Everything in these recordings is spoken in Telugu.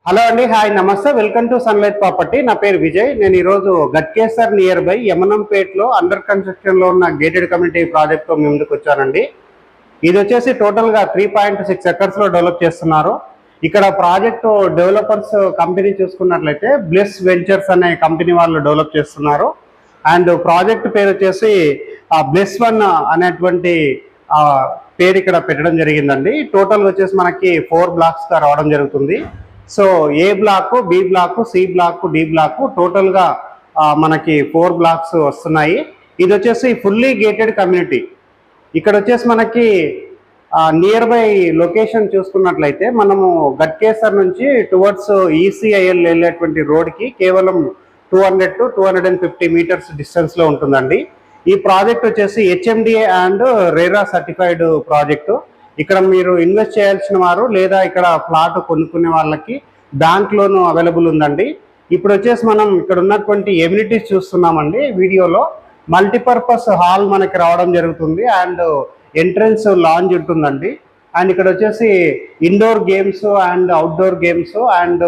హలో అండి, హాయ్, నమస్తే, వెల్కమ్ టు సన్లైట్ ప్రాపర్టీ. నా పేరు విజయ్. నేను ఈరోజు గట్కేసర్ నియర్ బై యమనంపేట్లో అండర్ కన్స్ట్రక్షన్లో ఉన్న గేటెడ్ కమ్యూనిటీ ప్రాజెక్ట్తో మీ ముందుకు వచ్చానండి. ఇది వచ్చేసి టోటల్గా 3.6 ఎకర్స్లో డెవలప్ చేస్తున్నారు. ఇక్కడ ప్రాజెక్టు డెవలపర్స్ కంపెనీ చూసుకున్నట్లయితే బ్లెస్ వెంచర్స్ అనే కంపెనీ వాళ్ళు డెవలప్ చేస్తున్నారు. అండ్ ప్రాజెక్ట్ పేరు వచ్చేసి బ్లెస్ వన్ అనేటువంటి పేరు ఇక్కడ పెట్టడం జరిగిందండి. టోటల్ వచ్చేసి మనకి 4 బ్లాక్స్గా రావడం జరుగుతుంది. So A block, B block, C block, D block, టోటల్గా మనకి 4 బ్లాక్స్ వస్తున్నాయి. ఇది వచ్చేసి ఫుల్లీ గేటెడ్ కమ్యూనిటీ. ఇక్కడ వచ్చేసి మనకి నియర్ బై లొకేషన్ చూసుకున్నట్లయితే మనము గట్కేసర్ నుంచి టువర్డ్స్ ఈసీఐఎల్ వెళ్ళేటువంటి రోడ్కి కేవలం 200 to 250 మీటర్స్ డిస్టెన్స్లో ఉంటుందండి. ఈ ప్రాజెక్ట్ వచ్చేసి HMDA and RERA certified project. ఇక్కడ మీరు ఇన్వెస్ట్ చేయాల్సిన వారు లేదా ఇక్కడ ప్లాట్ కొనుక్కునే వాళ్ళకి బ్యాంక్ లోన్ అవైలబుల్ ఉందండి. ఇప్పుడు వచ్చేసి మనం ఇక్కడ ఉన్నటువంటి ఎమ్యూనిటీస్ చూస్తున్నామండి. వీడియోలో మల్టీపర్పస్ హాల్ మనకి రావడం జరుగుతుంది అండ్ ఎంట్రన్స్ లాంజ్ ఉంటుందండి. అండ్ ఇక్కడ వచ్చేసి indoor games and outdoor games and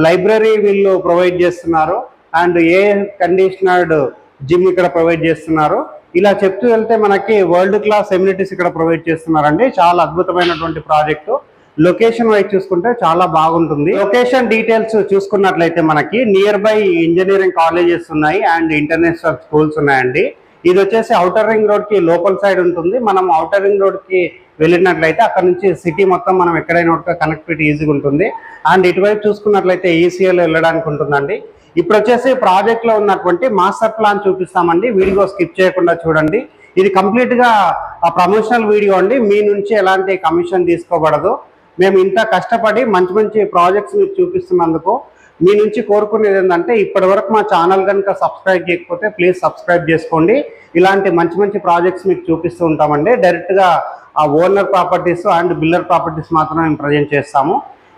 library వీళ్ళు ప్రొవైడ్ చేస్తున్నారు అండ్ ఎయిర్ కండిషనర్డ్ జిమ్ ఇక్కడ ప్రొవైడ్ చేస్తున్నారు. ఇలా చెప్తూ వెళ్తే మనకి వరల్డ్ క్లాస్ ఎమ్యూనిటీస్ ఇక్కడ ప్రొవైడ్ చేస్తున్నారండి. చాలా అద్భుతమైనటువంటి ప్రాజెక్టు. లొకేషన్ వైజ్ చూసుకుంటే చాలా బాగుంటుంది. లొకేషన్ డీటెయిల్స్ చూసుకున్నట్లయితే మనకి నియర్ బై ఇంజనీరింగ్ కాలేజెస్ ఉన్నాయి అండ్ ఇంటర్నేషనల్ స్కూల్స్ ఉన్నాయండి. ఇది వచ్చేసి ఔటర్ రింగ్ రోడ్ కి లోపల సైడ్ ఉంటుంది. మనం ఔటర్ రింగ్ రోడ్ కి వెళ్ళినట్లయితే అక్కడ నుంచి సిటీ మొత్తం మనం ఎక్కడైనా కనెక్టివిటీ ఈజీగా ఉంటుంది. అండ్ ఇటువైపు చూసుకున్నట్లయితే ఈసీఎల్ వెళ్ళడానికి ఉంటుందండి. ఇప్పుడు వచ్చేసి ప్రాజెక్ట్ లో ఉన్నటువంటి మాస్టర్ ప్లాన్ చూపిస్తామండి. వీడియో స్కిప్ చేయకుండా చూడండి. ఇది కంప్లీట్ గా ప్రమోషనల్ వీడియో అండి. మీ నుంచి ఎలాంటి కమిషన్ తీసుకోబడదు. మేము ఇంత కష్టపడి మంచి మంచి ప్రాజెక్ట్స్ మీకు చూపిస్తున్నందుకు మీ నుంచి కోరుకునేది ఏంటంటే ఇప్పటి వరకు మా ఛానల్ కనుక సబ్స్క్రైబ్ చేయకపోతే ప్లీజ్ సబ్స్క్రైబ్ చేసుకోండి. ఇలాంటి మంచి మంచి ప్రాజెక్ట్స్ మీకు చూపిస్తూ ఉంటామండి. డైరెక్ట్గా owner properties and builder properties మాత్రమే మేము ప్రజెంట్ చేస్తాము.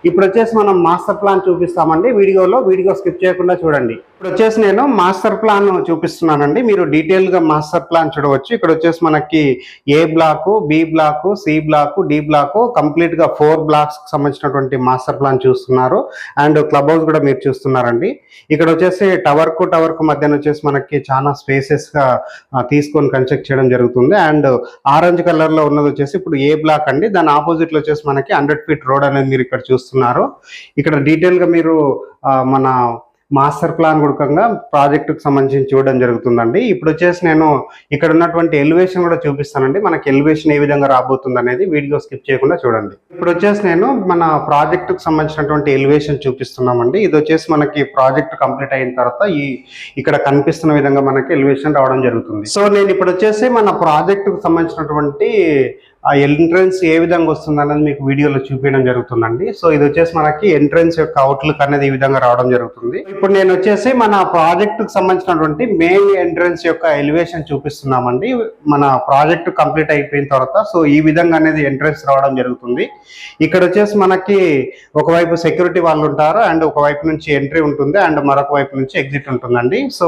ఇప్పుడు వచ్చేసి మనం మాస్టర్ ప్లాన్ చూపిస్తామండి వీడియో స్కిప్ చేయకుండా చూడండి. ఇప్పుడు వచ్చేసి నేను మాస్టర్ ప్లాన్ చూపిస్తున్నానండి. మీరు డీటెయిల్గా మాస్టర్ ప్లాన్ చూడవచ్చు. ఇక్కడ వచ్చేసి మనకి A block, B block, C block, D block, కంప్లీట్గా 4 బ్లాక్స్ సంబంధించినటువంటి మాస్టర్ ప్లాన్ చూస్తున్నారు. అండ్ క్లబ్ హౌస్ కూడా మీరు చూస్తున్నారండి. ఇక్కడ వచ్చేసి టవర్ కు మధ్యన వచ్చేసి మనకి చాలా స్పేసెస్గా తీసుకొని కన్స్ట్రక్ట్ చేయడం జరుగుతుంది. అండ్ ఆరెంజ్ కలర్లో ఉన్నది వచ్చేసి ఇప్పుడు ఏ బ్లాక్ అండి. దాని ఆపోజిట్లో వచ్చేసి మనకి 100 feet రోడ్ అనేది మీరు ఇక్కడ చూస్తున్నారు. ఇక్కడ డీటెయిల్ గా మీరు మన మాస్టర్ ప్లాన్ గుడకంగా ప్రాజెక్టుకు సంబంధించి చూడడం జరుగుతుందండి. ఇప్పుడు వచ్చేసి నేను ఇక్కడ ఉన్నటువంటి ఎలివేషన్ కూడా చూపిస్తానండి. మనకి ఎలివేషన్ ఏ విధంగా రాబోతుంది అనేది వీడియో స్కిప్ చేయకుండా చూడండి. ఇప్పుడు వచ్చేసి నేను మన ప్రాజెక్టుకు సంబంధించినటువంటి ఎలివేషన్ చూపిస్తున్నామండి. ఇది వచ్చేసి మనకి ప్రాజెక్ట్ కంప్లీట్ అయిన తర్వాత ఇక్కడ కనిపిస్తున్న విధంగా మనకి ఎలివేషన్ రావడం జరుగుతుంది. సో నేను ఇప్పుడు వచ్చేసి మన ప్రాజెక్టుకు సంబంధించినటువంటి ఆ ఎంట్రన్స్ ఏ విధంగా వస్తుంది అనేది మీకు వీడియోలో చూపించడం జరుగుతుందండి. సో ఇది వచ్చేసి మనకి ఎంట్రన్స్ యొక్క అవుట్లుక్ అనేది ఈ విధంగా రావడం జరుగుతుంది. ఇప్పుడు నేను వచ్చేసి మన ప్రాజెక్ట్ కు సంబంధించినటువంటి మెయిన్ ఎంట్రన్స్ యొక్క ఎలివేషన్ చూపిస్తున్నామండి. మన ప్రాజెక్ట్ కంప్లీట్ అయిపోయిన తర్వాత సో ఈ విధంగా అనేది ఎంట్రన్స్ రావడం జరుగుతుంది. ఇక్కడ వచ్చేసి మనకి ఒకవైపు సెక్యూరిటీ వాళ్ళు ఉంటారు అండ్ ఒకవైపు నుంచి ఎంట్రీ ఉంటుంది అండ్ మరొక వైపు నుంచి ఎగ్జిట్ ఉంటుందండి. సో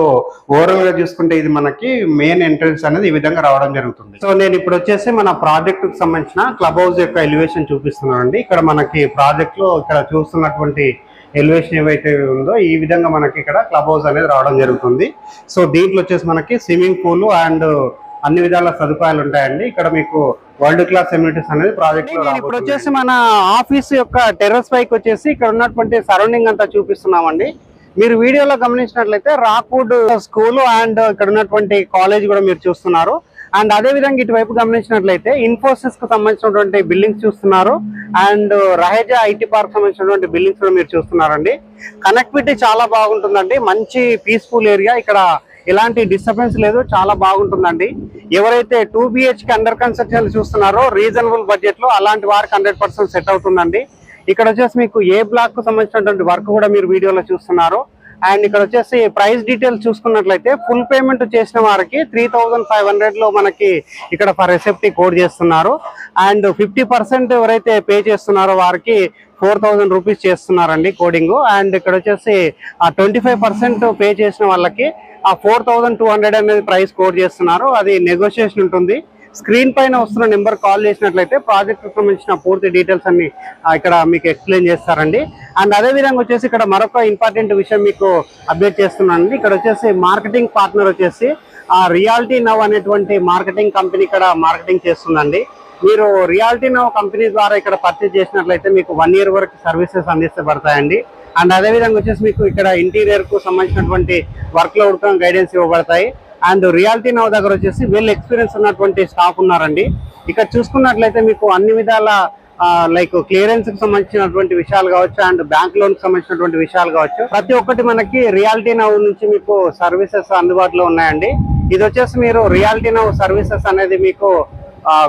ఓవరాల్ గా చూసుకుంటే ఇది మనకి మెయిన్ ఎంట్రన్స్ అనేది ఈ విధంగా రావడం జరుగుతుంది. సో నేను ఇప్పుడు వచ్చేసి మన ప్రాజెక్ట్ సంబంధించిన క్లబ్ హౌస్ యొక్క ఎలివేషన్ చూపిస్తున్నానండి. ఇక్కడ మనకి ప్రాజెక్ట్ లో ఇక్కడ చూస్తున్నటువంటి ఎలివేషన్ ఏవైతే ఉందో ఈ విధంగా మనకి ఇక్కడ క్లబ్ హౌస్ అనేది రావడం జరుగుతుంది. సో దీంట్లో వచ్చేసి మనకి స్విమ్మింగ్ పూల్ అండ్ అన్ని విధాల సదుపాయాలు ఉంటాయండి. ఇక్కడ మీకు వరల్డ్ క్లాస్ ఎమ్యూనిటీస్ అనేది ప్రాజెక్ట్ లో. ఇప్పుడు వచ్చేసి మన ఆఫీస్ యొక్క టెర్రస్ పైకి వచ్చేసి ఇక్కడ ఉన్నటువంటి సరౌండింగ్ అంతా చూపిస్తున్నామండి. మీరు వీడియోలో గమనించినట్లయితే రాక్వుడ్ స్కూల్ అండ్ ఇక్కడ ఉన్నటువంటి కాలేజ్ కూడా మీరు చూస్తున్నారు. అండ్ అదే విధంగా ఇటువైపు గమనించినట్లయితే ఇన్ఫోసిస్ కు సంబంధించినటువంటి బిల్డింగ్స్ చూస్తున్నారు అండ్ రహేజా ఐటీ పార్క్ సంబంధించినటువంటి బిల్డింగ్స్ కూడా మీరు చూస్తున్నారండి. కనెక్టివిటీ చాలా బాగుంటుందండి. మంచి పీస్ఫుల్ ఏరియా. ఇక్కడ ఎలాంటి డిస్టర్బెన్స్ లేదు. చాలా బాగుంటుందండి. ఎవరైతే 2 BHK అండర్ కన్స్ట్రక్షన్ చూస్తున్నారో రీజనబుల్ బడ్జెట్ లో అలాంటి వారికి 100% సెట్ అవుతుందండి. ఇక్కడ వచ్చేసి మీకు ఏ బ్లాక్ కు సంబంధించినటువంటి వర్క్ కూడా మీరు వీడియోలో చూస్తున్నారు. అండ్ ఇక్కడ వచ్చేసి ప్రైస్ డీటెయిల్స్ చూసుకున్నట్లయితే ఫుల్ పేమెంట్ చేసిన వారికి 3500 లో మనకి ఇక్కడ ఫర్ ఎస్ఎఫ్టీ కోడ్ చేస్తున్నారు. అండ్ 50% ఎవరైతే పే చేస్తున్నారో వారికి 4000 రూపీస్ చేస్తున్నారండి కోడింగ్. అండ్ ఇక్కడ వచ్చేసి 25% పే చేసిన వాళ్ళకి 4200 అనేది ప్రైస్ కోడ్ చేస్తున్నారు. అది నెగోషియేషన్ ఉంటుంది. స్క్రీన్ పైన వస్తున్న నెంబర్ కాల్ చేసినట్లయితే ప్రాజెక్ట్ సంబంధించిన పూర్తి డీటెయిల్స్ అన్ని ఇక్కడ మీకు ఎక్స్ప్లెయిన్ చేస్తారండి. అండ్ అదే విధంగా వచ్చేసి ఇక్కడ మరొక ఇంపార్టెంట్ విషయం మీకు అప్డేట్ చేస్తున్నానండి. ఇక్కడ వచ్చేసి మార్కెటింగ్ పార్ట్నర్ వచ్చేసి రియాలిటీ నవ్ అనేటువంటి మార్కెటింగ్ కంపెనీ ఇక్కడ మార్కెటింగ్ చేస్తుందండి. మీరు రియాలిటీ నవ్ కంపెనీ ద్వారా ఇక్కడ పర్చేజ్ చేసినట్లయితే మీకు 1 year వరకు సర్వీసెస్ అందిస్తబడతాయండి. అండ్ అదే విధంగా వచ్చేసి మీకు ఇక్కడ ఇంటీరియర్ కు సంబంధించినటువంటి వర్క్ లో గైడెన్స్ ఇవ్వబడతాయి. అండ్ రియాలిటీ నవ్ దగ్గర వచ్చేసి వెల్ ఎక్స్పీరియన్స్ ఉన్నటువంటి స్టాఫ్ ఉన్నారండి. ఇక్కడ చూసుకున్నట్లయితే మీకు అన్ని విధాల లైక్ క్లియరెన్స్ కి సంబంధించినటువంటి విషయాలు కావచ్చు, అండ్ బ్యాంక్ లోన్ కి సంబంధించినటువంటి విషయాలు కావచ్చు, ప్రతి ఒక్కటి మనకి రియాలిటీ నవ్ నుంచి మీకు సర్వీసెస్ అందుబాటులో ఉన్నాయండి. ఇది వచ్చేసి మీరు రియాలిటీ నవ్ సర్వీసెస్ అనేది మీకు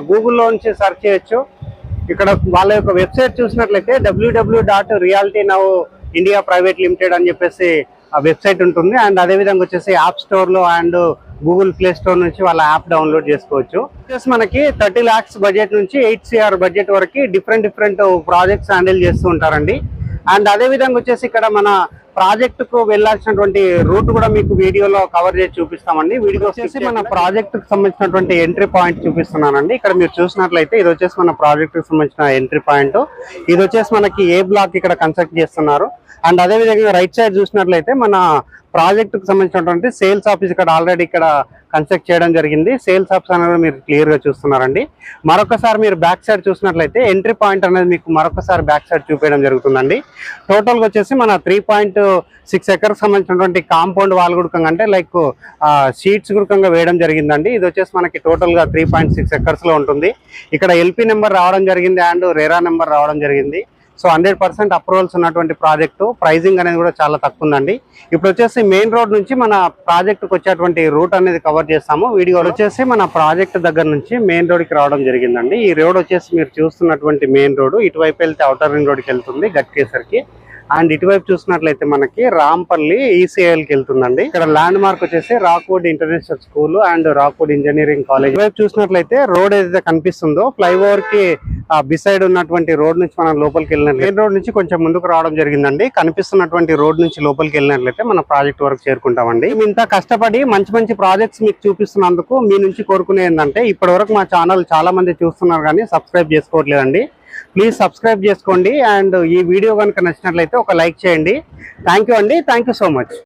గూగుల్లో నుంచి సెర్చ్ చేయొచ్చు. ఇక్కడ వాళ్ళ యొక్క వెబ్సైట్ చూసినట్లయితే www.realitynow.India Private Limited అని చెప్పేసి ఆ వెబ్సైట్ ఉంటుంది. అండ్ అదే విధంగా వచ్చేసి యాప్ స్టోర్ లో అండ్ గూగుల్ ప్లే స్టోర్ నుంచి వాళ్ళ యాప్ డౌన్లోడ్ చేసుకోవచ్చు. మనకి 30 lakhs బడ్జెట్ నుంచి 8 crore బడ్జెట్ వరకు డిఫరెంట్ ప్రాజెక్ట్స్ హ్యాండిల్ చేస్తూ ఉంటారండి. అండ్ అదే విధంగా వచ్చేసి ఇక్కడ మన ప్రాజెక్ట్ కు వెళ్లాల్సినటువంటి రూట్ కూడా మీకు వీడియోలో కవర్ చేసి చూపిస్తామండి. వీడియో వచ్చేసి మన ప్రాజెక్ట్ కు సంబంధించినటువంటి ఎంట్రీ పాయింట్ చూపిస్తున్నానండి. ఇక్కడ మీరు చూసినట్లయితే ఇది వచ్చేసి మన ప్రాజెక్ట్ కు సంబంధించిన ఎంట్రీ పాయింట్. ఇది వచ్చేసి మనకి ఏ బ్లాక్ ఇక్కడ కన్స్ట్రక్ట్ చేస్తున్నారు. అండ్ అదే విధంగా రైట్ సైడ్ చూసినట్లయితే మన ప్రాజెక్ట్ కు సంబంధించినటువంటి సేల్స్ ఆఫీస్ ఇక్కడ ఆల్రెడీ ఇక్కడ కన్స్ట్రక్ట్ చేయడం జరిగింది. సేల్స్ ఆఫీస్ అనేది మీరు క్లియర్ గా చూస్తున్నారండి. మరొకసారి మీరు బ్యాక్ సైడ్ చూసినట్లయితే ఎంట్రీ పాయింట్ అనేది మీకు మరొకసారి బ్యాక్ సైడ్ చూపించడం జరుగుతుందండి. టోటల్ గా వచ్చేసి మన 3.6 acres సంబంధించినటువంటి కాంపౌండ్ వాల్ గుడకంగా అంటే లైక్ షీట్స్ గుడకంగా వేయడం జరిగిందండి. ఇది వచ్చేసి మనకి టోటల్ గా 3.6 acres లో ఉంటుంది. ఇక్కడ ఎల్పీ నెంబర్ రావడం జరిగింది అండ్ రెరా నెంబర్ రావడం జరిగింది. సో 100% అప్రూవల్స్ ఉన్నటువంటి ప్రాజెక్టు. ప్రైజింగ్ అనేది కూడా చాలా తక్కువ ఉందండి. ఇప్పుడు వచ్చేసి మెయిన్ రోడ్ నుంచి మన ప్రాజెక్టుకు వచ్చేటువంటి రూట్ అనేది కవర్ చేస్తాము. వీడియోలో వచ్చేసి మన ప్రాజెక్ట్ దగ్గర నుంచి మెయిన్ రోడ్కి రావడం జరిగిందండి. ఈ రోడ్ వచ్చేసి మీరు చూస్తున్నటువంటి మెయిన్ రోడ్ ఇటువైపు వెళ్తే ఔటర్ రింగ్ రోడ్కి వెళ్తుంది గట్కేసర్కి. అండ్ ఇటువైపు చూసినట్లయితే మనకి రాంపల్లి ఈసీఐఎల్కి వెళ్తుందండి. ఇక్కడ ల్యాండ్ మార్క్ వచ్చేసి Rockwood international school and Rockwood engineering college. ఇటువైపు చూసినట్లయితే రోడ్ ఏదైతే కనిపిస్తుందో ఫ్లైఓవర్ కి బిసైడ్ ఉన్నటువంటి రోడ్ నుంచి మనం లోపలికి వెళ్ళినట్లయితే మెయిన్ రోడ్ నుంచి కొంచెం ముందుకు రావడం జరిగిందండి. కనిపిస్తున్నటువంటి రోడ్ నుంచి లోపలికి వెళ్ళినట్లయితే మన ప్రాజెక్ట్ వరకు చేరుకుంటామండి. ఇంత కష్టపడి మంచి ప్రాజెక్ట్స్ మీకు చూపిస్తున్నందుకు మీ నుంచి కోరుకునే ఏంటంటే ఇప్పటి వరకు మా ఛానల్ చాలా మంది చూస్తున్నారు కానీ సబ్స్క్రైబ్ చేసుకోవట్లేదండి. ప్లీజ్ సబ్స్క్రైబ్ చేసుకోండి. అండ్ ఈ వీడియో కనుక నచ్చినట్లయితే ఒక లైక్ చేయండి. థ్యాంక్ యూ అండి. Thank you so much.